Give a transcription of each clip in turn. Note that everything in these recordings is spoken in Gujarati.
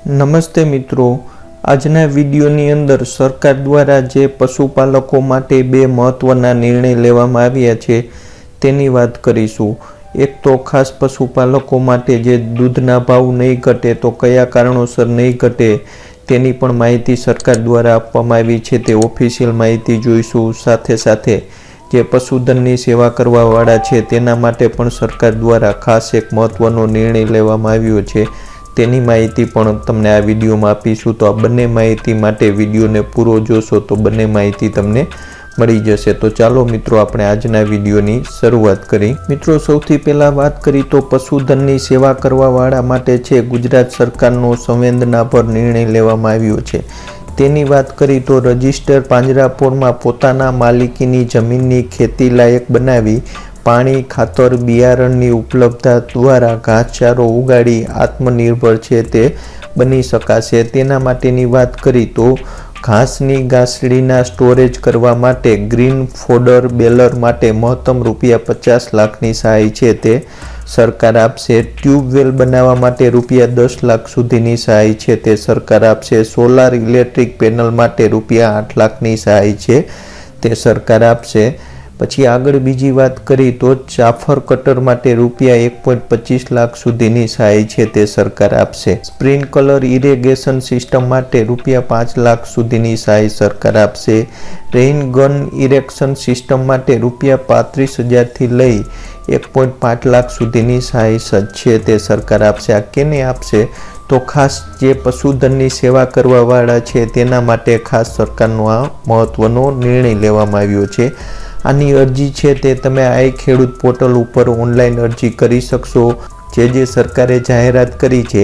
નમસ્તે મિત્રો, આજના વિડીયોની અંદર સરકાર દ્વારા જે પશુપાલકો માટે બે મહત્વના નિર્ણય લેવામાં આવ્યા છે તેની વાત કરીશું। એક તો ખાસ પશુપાલકો માટે જે દૂધના ભાવ નહીં ઘટે તો કયા કારણોસર નહીં ઘટે તેની પણ માહિતી સરકાર દ્વારા આપવામાં આવી છે, તે ઓફિશિયલ માહિતી જોઈશું। સાથે સાથે જે પશુધનની સેવા કરવાવાળા છે તેના માટે પણ સરકાર દ્વારા ખાસ એક મહત્વનો નિર્ણય લેવામાં આવ્યો છે, તેની માહિતી પણ તમને આ વિડીયોમાં આપીશું। તો આ બંને માહિતી માટે વિડીયોને પૂરો જોશો તો બંને માહિતી તમને મળી જશે। તો ચાલો મિત્રો આપણે આજના વિડીયોની શરૂઆત કરી। મિત્રો સૌથી પહેલાં વાત કરી તો પશુધનની સેવા કરવાવાળા માટે છે ગુજરાત સરકારનો સંવેદનાભર નિર્ણય લેવામાં આવ્યો છે। તેની વાત કરી તો રજિસ્ટર પાંજરાપોળમાં પોતાના માલિકીની જમીનની ખેતી લાયક બનાવી પાણી, ખાતર, બિયારણની ઉપલબ્ધતા દ્વારા ઘાસચારો ઉગાડી આત્મનિર્ભર છે તે બની શકાશે। તેના માટેની વાત કરી તો ઘાસની ગાંસડીના સ્ટોરેજ કરવા માટે ગ્રીન ફોડર બેલર માટે મહત્તમ ₹50 લાખની સહાય છે તે સરકાર આપશે। ટ્યુબવેલ બનાવવા માટે ₹10 લાખ સુધીની સહાય છે તે સરકાર આપશે। સોલાર ઇલેક્ટ્રિક પેનલ માટે ₹8 લાખની સહાય છે તે સરકાર આપશે। પછી આગળ બીજી વાત કરી તો ચાફર કટર માટે ₹1.25 લાખ સુધીની સહાય છે તે સરકાર આપશે। સ્પ્રિંકલર ઇરિગેશન સિસ્ટમ માટે ₹5 લાખ સુધીની સહાય સરકાર આપશે। રેઇન ગન ઇરેક્શન સિસ્ટમ માટે ₹35,000થી લઈ 1.5 લાખ સુધીની સહાય છે તે સરકાર આપશે। આ કેને આપશે તો ખાસ જે પશુધનની સેવા કરવાવાળા છે તેના માટે ખાસ સરકારનો આ મહત્વનો નિર્ણય લેવામાં આવ્યો છે। આની અરજી છે તે તમે આઈ ખેડૂત પોર્ટલ ઉપર ઓનલાઈન અરજી કરી શકશો। જે સરકારે જાહેરાત કરી છે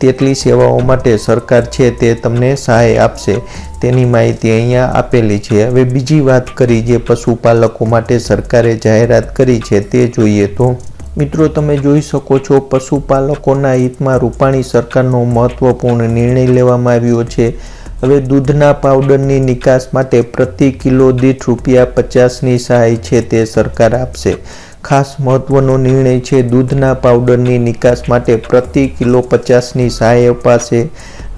તેટલી સેવાઓ માટે સરકાર છે તે તમને સહાય આપશે, તેની માહિતી અહીંયા આપેલી છે। હવે બીજી વાત કરી જે પશુપાલકો માટે સરકારે જાહેરાત કરી છે તે જોઈએ તો મિત્રો તમે જોઈ શકો છો પશુપાલકોના હિતમાં રૂપાણી સરકારનો મહત્વપૂર્ણ નિર્ણય લેવામાં આવ્યો છે। હવે દૂધના પાવડરની નિકાસ માટે પ્રતિ કિલો દીઠ ₹50ની સહાય છે તે સરકાર આપશે। ખાસ મહત્વનો નિર્ણય છે, દૂધના પાવડરની નિકાસ માટે પ્રતિ કિલો 50ની સહાય અપાશે।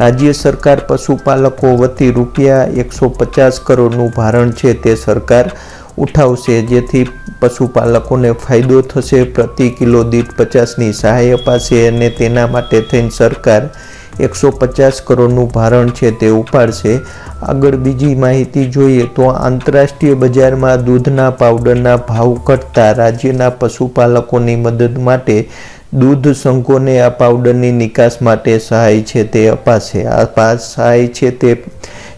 રાજ્ય સરકાર પશુપાલકો વતી ₹150 કરોડનું ભારણ છે તે સરકાર ઉઠાવશે, જેથી પશુપાલકોને ફાયદો થશે। પ્રતિ કિલો દીઠ 50ની સહાય અપાશે અને તેના માટે થઈને સરકાર 150 કરોડનું ભારણ છે તે ઉપાડશે। આગળ બીજી માહિતી જોઈએ તો આંતરરાષ્ટ્રીય બજારમાં દૂધના પાવડરના ભાવ ઘટતા રાજ્યના પશુપાલકોની મદદ માટે દૂધ સંઘોને આ પાવડરની નિકાસ માટે સહાય છે તે અપાશે। આ સહાય છે તે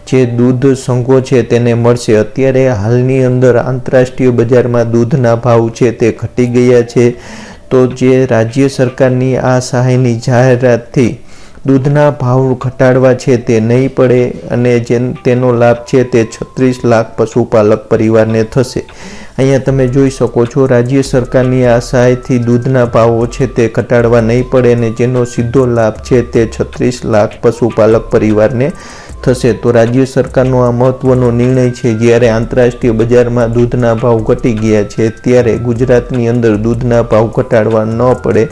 જે દૂધ સંઘો છે તેને મળશે। અત્યારે હાલની અંદર આંતરરાષ્ટ્રીય બજારમાં દૂધના ભાવ છે તે ઘટી ગયા છે, તો જે રાજ્ય સરકારની આ સહાયની જાહેરાતથી દૂધના ભાવ ઘટાડવા છે તે નહીં પડે અને તેનો લાભ છે તે 36 લાખ પશુપાલક પરિવારને થશે। અહીંયા તમે જોઈ શકો છો રાજ્ય સરકારની આ સહાયથી દૂધના ભાવો છે તે ઘટાડવા નહીં પડે અને જેનો સીધો લાભ છે તે 36 લાખ પશુપાલક પરિવારને થશે। તો રાજ્ય સરકારનો આ મહત્વનો નિર્ણય છે। જ્યારે આંતરરાષ્ટ્રીય બજારમાં દૂધના ભાવ ઘટી ગયા છે ત્યારે ગુજરાતની અંદર દૂધના ભાવ ઘટાડવા ન પડે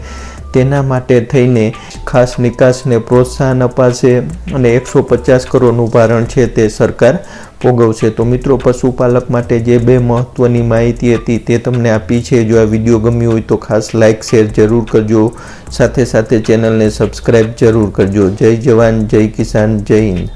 તેના માટે થઈને ખાસ નિકાસને પ્રોત્સાહન અપાશે અને 150 કરોડનું ભારણ છે તે સરકાર ભોગવશે। તો મિત્રો પશુપાલક માટે જે બે મહત્વની માહિતી હતી તે તમને આપી છે। જો આ વિડીયો ગમ્યો હોય તો ખાસ લાઇક શેર જરૂર કરજો, સાથે સાથે ચેનલને સબસ્ક્રાઈબ જરૂર કરજો। જય જવાન, જય કિસાન, જય હિન્દ।